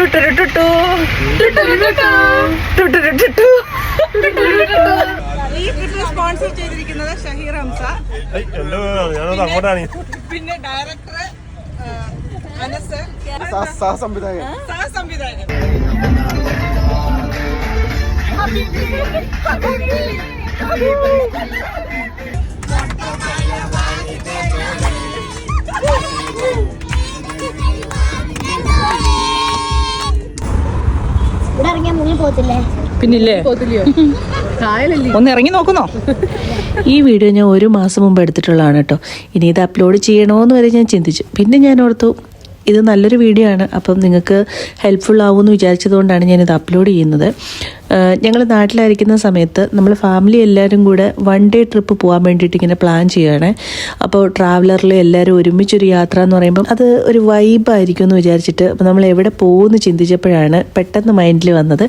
ഈ trip sponsor ചെയ്തിരിക്കുന്നത് ഷഹീർ ഹംസ, പിന്നെ ഡയറക്ടർ അനസ്, സഹസംവിധായകൻ പിന്നില്ലേ ഒന്ന് ഇറങ്ങി നോക്കുന്നോ? ഈ വീഡിയോ ഞാൻ 1 മാസം മുമ്പ് എടുത്തിട്ടുള്ളതാണ് കേട്ടോ. ഇനി ഇത് അപ്ലോഡ് ചെയ്യണോന്ന് വരെ ഞാൻ ചിന്തിച്ചു. പിന്നെ ഞാൻ ഓർത്തു ഇത് നല്ലൊരു വീഡിയോ ആണ്, അപ്പം നിങ്ങൾക്ക് ഹെൽപ്ഫുൾ ആവുമെന്ന് വിചാരിച്ചതുകൊണ്ടാണ് ഞാനിത് അപ്ലോഡ് ചെയ്യുന്നത്. ഞങ്ങൾ നാട്ടിലായിരിക്കുന്ന സമയത്ത് നമ്മൾ ഫാമിലി എല്ലാവരും കൂടെ 1 ഡേ ട്രിപ്പ് പോകാൻ വേണ്ടിയിട്ട് ഇങ്ങനെ പ്ലാൻ ചെയ്യുകയാണ്. അപ്പോൾ ട്രാവലറിൽ എല്ലാവരും ഒരുമിച്ചൊരു യാത്ര എന്ന് പറയുമ്പം അത് ഒരു വൈബായിരിക്കും എന്ന് വിചാരിച്ചിട്ട് അപ്പോൾ നമ്മൾ എവിടെ പോകുമെന്ന് ചിന്തിച്ചപ്പോഴാണ് പെട്ടെന്ന് മൈൻഡിൽ വന്നത്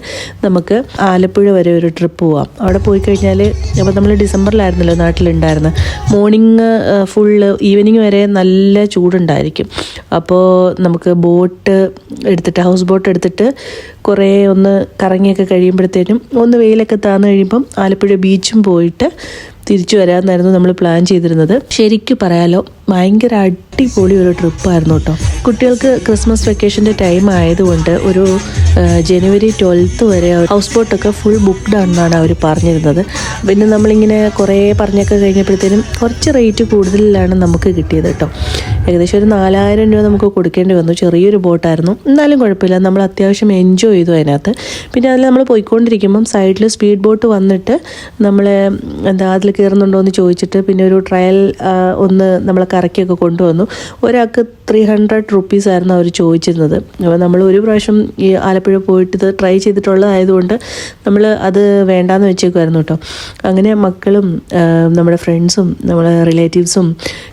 നമുക്ക് ആലപ്പുഴ വരെ ഒരു ട്രിപ്പ് പോവാം. അവിടെ പോയി കഴിഞ്ഞാൽ അപ്പോൾ നമ്മൾ ഡിസംബറിലായിരുന്നല്ലോ നാട്ടിലുണ്ടായിരുന്നത്. മോർണിംഗ് ഫുള്ള് ഈവനിങ് വരെ നല്ല ചൂടുണ്ടായിരിക്കും. അപ്പോൾ നമുക്ക് ബോട്ട് എടുത്തിട്ട് ഹൗസ് ബോട്ട് എടുത്തിട്ട് കുറേ ഒന്ന് കറങ്ങിയൊക്കെ കഴിയുമ്പോഴത്തേനും ഒന്ന് വെയിലൊക്കെ താന്ന് കഴിയുമ്പം ആലപ്പുഴ ബീച്ചും പോയിട്ട് തിരിച്ചു വരാമെന്നായിരുന്നു നമ്മൾ പ്ലാൻ ചെയ്തിരുന്നത്. ശരിക്കും പറയാലോ ഭയങ്കര അടിപൊളി ഒരു ട്രിപ്പായിരുന്നു കേട്ടോ. കുട്ടികൾക്ക് ക്രിസ്മസ് വെക്കേഷൻ്റെ ടൈം ആയതുകൊണ്ട് ഒരു ജനുവരി 12th വരെ ഹൗസ് ബോട്ടൊക്കെ ഫുൾ ബുക്ക്ഡ് ആണെന്നാണ് അവർ പറഞ്ഞിരുന്നത്. പിന്നെ നമ്മളിങ്ങനെ കുറേ പറഞ്ഞൊക്കെ കഴിഞ്ഞപ്പോഴത്തേനും കുറച്ച് റേറ്റ് കൂടുതലാണ് നമുക്ക് കിട്ടിയത് കേട്ടോ. ഏകദേശം ഒരു 4000 രൂപ നമുക്ക് കൊടുക്കേണ്ടി വന്നു. ചെറിയൊരു ബോട്ടായിരുന്നു, എന്നാലും കുഴപ്പമില്ല, നമ്മൾ അത്യാവശ്യം എൻജോയ് ചെയ്തു അതിനകത്ത്. പിന്നെ അതിൽ നമ്മൾ പോയിക്കൊണ്ടിരിക്കുമ്പം സൈഡിൽ സ്പീഡ് ബോട്ട് വന്നിട്ട് നമ്മളെ അതിൽ കയറുന്നുണ്ടോ എന്ന് ചോദിച്ചിട്ട് പിന്നെ ഒരു ട്രയൽ ഒന്ന് നമ്മളെ കറക്കിയൊക്കെ കൊണ്ടുവന്നു. ഒരാൾക്ക് 300 rupees ആയിരുന്നു അവർ ചോദിച്ചിരുന്നത്. അപ്പോൾ നമ്മൾ ഒരു പ്രാവശ്യം ഈ ആലപ്പുഴ പോയിട്ട് ഇത് ട്രൈ ചെയ്തിട്ടുള്ളതായതുകൊണ്ട് നമ്മൾ അത് വേണ്ടാന്ന് വെച്ചേക്കുമായിരുന്നു കേട്ടോ. അങ്ങനെ മക്കളും നമ്മുടെ ഫ്രണ്ട്സും നമ്മുടെ റിലേറ്റീവ്സും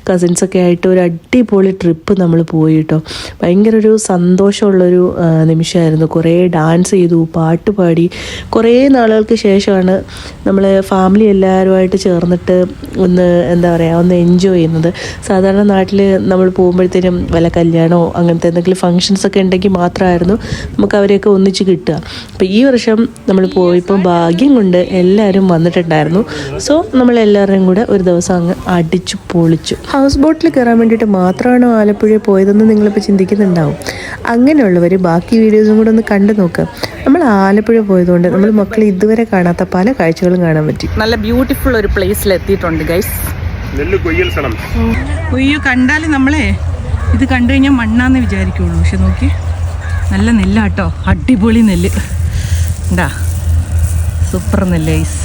കസിൻസൊക്കെ ആയിട്ട് ഒരു അടിപൊളി ട്രിപ്പ് നമ്മൾ പോയി കേട്ടോ. ഭയങ്കര ഒരു സന്തോഷമുള്ളൊരു നിമിഷമായിരുന്നു. കുറേ ഡാൻസ് ചെയ്തു, പാട്ട് പാടി. കുറേ നാളുകൾക്ക് ശേഷമാണ് നമ്മൾ ഫാമിലി എല്ലാവരുമായിട്ട് ചേർന്നിട്ട് ഒന്ന് ഒന്ന് എൻജോയ് ചെയ്യുന്നത്. സാധാരണ നാട്ടിൽ നമ്മൾ പോകുമ്പോഴത്തേനും വല്ല കല്യാണമോ അങ്ങനത്തെ എന്തെങ്കിലും ഫങ്ഷൻസ് ഒക്കെ ഉണ്ടെങ്കിൽ മാത്രമായിരുന്നു നമുക്ക് അവരെയൊക്കെ ഒന്നിച്ച് കിട്ടുക. അപ്പോൾ ഈ വർഷം നമ്മൾ പോയപ്പോൾ ഭാഗ്യം കൊണ്ട് എല്ലാവരും വന്നിട്ടുണ്ടായിരുന്നു. സോ നമ്മളെല്ലാവരും കൂടെ ഒരു ദിവസം അങ്ങ് അടിച്ചു പൊളിച്ചു. ഹൗസ് ബോട്ടിൽ കയറാൻ വേണ്ടിയിട്ട് മാത്രമാണോ ആലപ്പുഴ പോയതെന്ന് നിങ്ങളിപ്പോൾ ചിന്തിക്കുന്നുണ്ടാവും. അങ്ങനെയുള്ളവർ ബാക്കി വീഡിയോസും കൂടെ ഒന്ന് കണ്ടു നോക്കുക. നമ്മൾ ആലപ്പുഴ പോയതുകൊണ്ട് നമ്മൾ മക്കൾ ഇതുവരെ കാണാത്ത പല കാഴ്ചകളും കാണാൻ പറ്റി. നല്ല ബ്യൂട്ടിഫുൾ ഒരു പ്ലേസിൽ എത്തിയിട്ടുണ്ട് ഗൈസ്. കൊയ്യോ കണ്ടാൽ നമ്മളെ ഇത് കണ്ടു കഴിഞ്ഞാൽ മണ്ണാന്ന് വിചാരിക്കുള്ളൂ. പക്ഷെ നോക്കി നല്ല നെല്ലാട്ടോ, അടിപൊളി നെല്ല് ഉണ്ടാ, സൂപ്പർ നെല്ല് ഗൈസ്.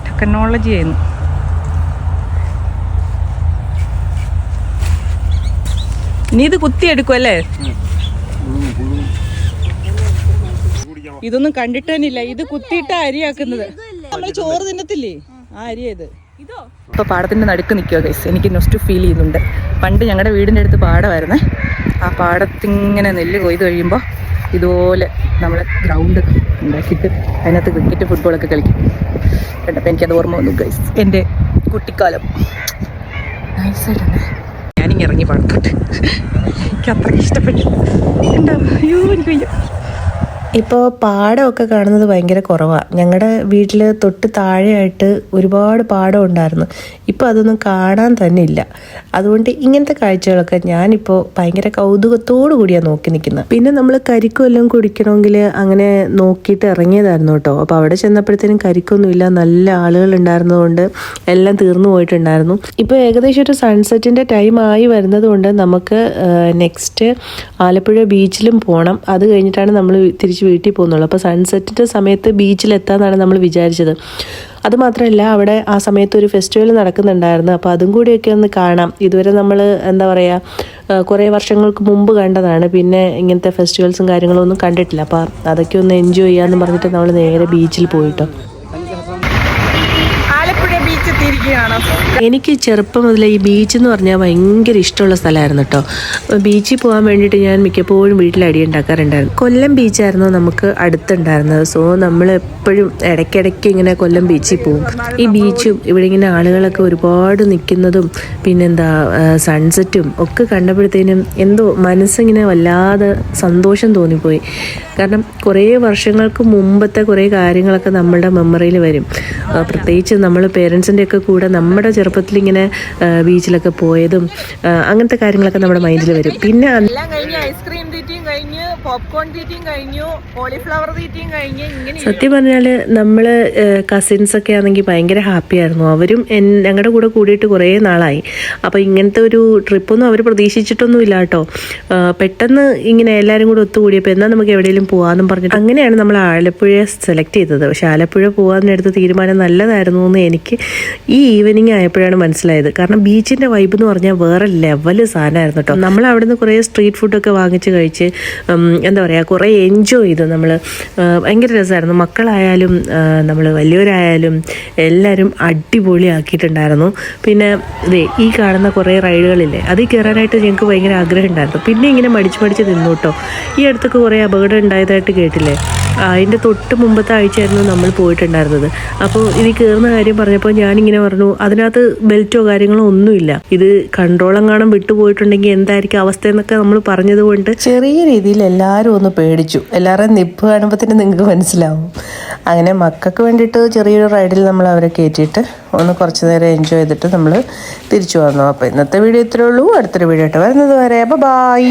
ടെക്നോളജി ആയിരുന്നു. ഇനി ഇത് കുത്തിയെടുക്കും അല്ലേ? ഇതൊന്നും കണ്ടിട്ട് തന്നെ ഇല്ല. ഇത് കുത്തിയിട്ട അരിയാക്കുന്നത്. നമ്മൾ ചോറ് തിന്നത്തില്ലേ ആ അരിയ ഇത്. ഇപ്പോൾ പാടത്തിൻ്റെ നടുക്ക് നിൽക്കുക ഗൈസ്. എനിക്ക് നൊസ്റ്റു ഫീൽ ചെയ്യുന്നുണ്ട്. പണ്ട് ഞങ്ങളുടെ വീടിൻ്റെ അടുത്ത് പാടമായിരുന്നേ. ആ പാടത്തിങ്ങനെ നെല്ല് കൊയ്ത് കഴിയുമ്പോൾ ഇതുപോലെ നമ്മൾ ഗ്രൗണ്ട് ഉണ്ടാക്കിയിട്ട് അതിനകത്ത് ക്രിക്കറ്റ് ഫുട്ബോളൊക്കെ കളിക്കും. കണ്ടപ്പോൾ എനിക്കത് ഓർമ്മ വന്നു ഗൈസ്, എൻ്റെ കുട്ടിക്കാലം. നൈസായിട്ടുണ്ട്. ഞാനിങ്ങനെ ഇറങ്ങി പാടത്തോട്ട്. എനിക്ക് അത്രയ്ക്ക് ഇഷ്ടപ്പെട്ടു. ഉണ്ടാവും. അയ്യോ എനിക്ക് വയ്യ. ഇപ്പോൾ പാടമൊക്കെ കാണുന്നത് ഭയങ്കര കുറവാണ്. ഞങ്ങളുടെ വീട്ടിൽ തൊട്ട് താഴെയായിട്ട് ഒരുപാട് പാടം ഉണ്ടായിരുന്നു. ഇപ്പോൾ അതൊന്നും കാണാൻ തന്നെ ഇല്ല. അതുകൊണ്ട് ഇങ്ങനത്തെ കാഴ്ചകളൊക്കെ ഞാനിപ്പോൾ ഭയങ്കര കൗതുകത്തോടു കൂടിയാണ് നോക്കി നിൽക്കുന്നത്. പിന്നെ നമ്മൾ കരിക്കും എല്ലാം കുടിക്കണമെങ്കിൽ അങ്ങനെ നോക്കിയിട്ട് ഇറങ്ങിയതായിരുന്നു കേട്ടോ. അപ്പോൾ അവിടെ ചെന്നപ്പോഴത്തേനും കരിക്കൊന്നുമില്ല, നല്ല ആളുകൾ ഉണ്ടായിരുന്നതുകൊണ്ട് എല്ലാം തീർന്നു പോയിട്ടുണ്ടായിരുന്നു. ഇപ്പോൾ ഏകദേശം ഒരു സൺസെറ്റിൻ്റെ ടൈം ആയി വരുന്നത് കൊണ്ട് നമുക്ക് നെക്സ്റ്റ് ആലപ്പുഴ ബീച്ചിലും പോകണം. അത് കഴിഞ്ഞിട്ടാണ് നമ്മൾ തിരിച്ച് വീട്ടിൽ പോകുന്നുള്ളൂ. അപ്പോൾ സൺസെറ്റിൻ്റെ സമയത്ത് ബീച്ചിലെത്താമെന്നാണ് നമ്മൾ വിചാരിച്ചത്. അതുമാത്രമല്ല അവിടെ ആ സമയത്ത് ഒരു ഫെസ്റ്റിവൽ നടക്കുന്നുണ്ടായിരുന്നു. അപ്പോൾ അതും കൂടിയൊക്കെ ഒന്ന് കാണാം. ഇതുവരെ നമ്മൾ കുറേ വർഷങ്ങൾക്ക് മുമ്പ് കണ്ടതാണ്. പിന്നെ ഇങ്ങനത്തെ ഫെസ്റ്റിവൽസും കാര്യങ്ങളും ഒന്നും കണ്ടിട്ടില്ല. അപ്പോൾ അതൊക്കെ ഒന്ന് എൻജോയ് ചെയ്യാമെന്ന് പറഞ്ഞിട്ട് നമ്മൾ നേരെ ബീച്ചിൽ പോയിട്ടോ. ആലപ്പുഴ ബീച്ച് ഇറങ്ങിയിരിക്കുകയാണ്. എനിക്ക് ചെറുപ്പം മുതലേ ഈ ബീച്ച് എന്ന് പറഞ്ഞാൽ ഭയങ്കര ഇഷ്ടമുള്ള സ്ഥലമായിരുന്നു കേട്ടോ. ബീച്ചിൽ പോകാൻ വേണ്ടിയിട്ട് ഞാൻ മിക്കപ്പോഴും വീട്ടിൽ അടി ഉണ്ടാക്കാറുണ്ടായിരുന്നു. കൊല്ലം ബീച്ചായിരുന്നു നമുക്ക് അടുത്തുണ്ടായിരുന്നത്. സോ നമ്മൾ എപ്പോഴും ഇടയ്ക്കിടയ്ക്ക് ഇങ്ങനെ കൊല്ലം ബീച്ചിൽ പോകും. ഈ ബീച്ചും ഇവിടെ ഇങ്ങനെ ആളുകളൊക്കെ ഒരുപാട് നിൽക്കുന്നതും പിന്നെന്താ സൺസെറ്റും ഒക്കെ കണ്ടപ്പോഴത്തേനും എന്തോ മനസ്സിങ്ങനെ വല്ലാതെ സന്തോഷം തോന്നിപ്പോയി. കാരണം കുറേ വർഷങ്ങൾക്ക് മുമ്പത്തെ കുറേ കാര്യങ്ങളൊക്കെ നമ്മളുടെ മെമ്മറിയിൽ വരും. പ്രത്യേകിച്ച് നമ്മൾ പേരൻസിൻ്റെ ഒക്കെ കൂടെ നമ്മുടെ ചെറുപ്പത്തിൽ ഇങ്ങനെ ബീച്ചിലൊക്കെ പോയതും അങ്ങനത്തെ കാര്യങ്ങളൊക്കെ നമ്മുടെ മൈൻഡിൽ വരും. പിന്നെ എല്ലാം കഴിഞ്ഞ് ഐസ്ക്രീം തീറ്റയും കഴിഞ്ഞ് പോപ്കോൺ തീറ്റയും കഴിഞ്ഞു കോളിഫ്ലവർ തീറ്റയും കഴിഞ്ഞ് ഇങ്ങനെ സത്യം പറഞ്ഞാൽ നമ്മൾ കസിൻസൊക്കെ ആണെങ്കിൽ ഭയങ്കര ഹാപ്പി ആയിരുന്നു. അവരും ഞങ്ങളുടെ കൂടെ കൂടിയിട്ട് കുറേ നാളായി. അപ്പോൾ ഇങ്ങനത്തെ ഒരു ട്രിപ്പൊന്നും അവർ പ്രതീക്ഷിച്ചിട്ടൊന്നും ഇല്ല കേട്ടോ. പെട്ടെന്ന് ഇങ്ങനെ എല്ലാവരും കൂടെ ഒത്തുകൂടിയപ്പോൾ എന്നാൽ നമുക്ക് എവിടെയെങ്കിലും പോകാമെന്നും പറഞ്ഞിട്ട് അങ്ങനെയാണ് നമ്മൾ ആലപ്പുഴയെ സെലക്ട് ചെയ്തത്. പക്ഷെ ആലപ്പുഴ പോകാനെടുത്ത തീരുമാനം നല്ലതായിരുന്നു എന്ന് എനിക്ക് ഈ ഈവനിങ് ആയപ്പോഴാണ് മനസ്സിലായത്. കാരണം ബീച്ചിൻ്റെ വൈബ് എന്ന് പറഞ്ഞാൽ വേറെ ലെവല് സാധനമായിരുന്നു കേട്ടോ. നമ്മൾ അവിടെ നിന്ന് കുറേ സ്ട്രീറ്റ് ഫുഡൊക്കെ വാങ്ങിച്ച് കഴിച്ച് എന്താ പറയുക കുറേ എൻജോയ് ചെയ്തു നമ്മൾ. ഭയങ്കര രസമായിരുന്നു. മക്കളായാലും നമ്മൾ വലിയവരായാലും എല്ലാവരും അടിപൊളിയാക്കിയിട്ടുണ്ടായിരുന്നു. പിന്നെ ഇതേ ഈ കാണുന്ന കുറേ റൈഡുകളില്ലേ അതിൽ കയറാനായിട്ട് ഞങ്ങൾക്ക് ഭയങ്കര ആഗ്രഹം ഉണ്ടായിരുന്നു. പിന്നെ ഇങ്ങനെ മടിച്ച് നിന്നു കേട്ടോ. ഈ അടുത്തൊക്കെ കുറേ അപകടം ഉണ്ടായതായിട്ട് കേട്ടില്ലേ. അതിൻ്റെ തൊട്ട് മുമ്പത്തെ ആഴ്ചയായിരുന്നു നമ്മൾ പോയിട്ടുണ്ടായിരുന്നത്. അപ്പോൾ ഇതിൽ കയറുന്ന കാര്യം പറഞ്ഞപ്പോൾ ഞാനിങ്ങനെ പറഞ്ഞു അതിനകത്ത് ബെൽറ്റോ കാര്യങ്ങളോ ഒന്നുമില്ല. ഇത് കൺട്രോളെങ്ങാനും വിട്ടുപോയിട്ടുണ്ടെങ്കിൽ എന്തായിരിക്കും അവസ്ഥ എന്നൊക്കെ നമ്മൾ പറഞ്ഞത് കൊണ്ട് ചെറിയ രീതിയിൽ എല്ലാവരും ഒന്ന് പേടിച്ചു. എല്ലാവരുടെയും നിപ്പ് കാണുമ്പോൾ തന്നെ നിങ്ങൾക്ക് മനസ്സിലാവും. അങ്ങനെ മക്കൾക്ക് വേണ്ടിയിട്ട് ചെറിയൊരു റൈഡിൽ നമ്മൾ അവരെ കയറ്റിയിട്ട് ഒന്ന് കുറച്ച് നേരം എൻജോയ് ചെയ്തിട്ട് നമ്മൾ തിരിച്ചു വന്നു. അപ്പോൾ ഇന്നത്തെ വീഡിയോ ഇത്രയേ ഉള്ളൂ. അടുത്തൊരു വീഡിയോ ആയിട്ട് വരുന്നത് വരെ ബൈ.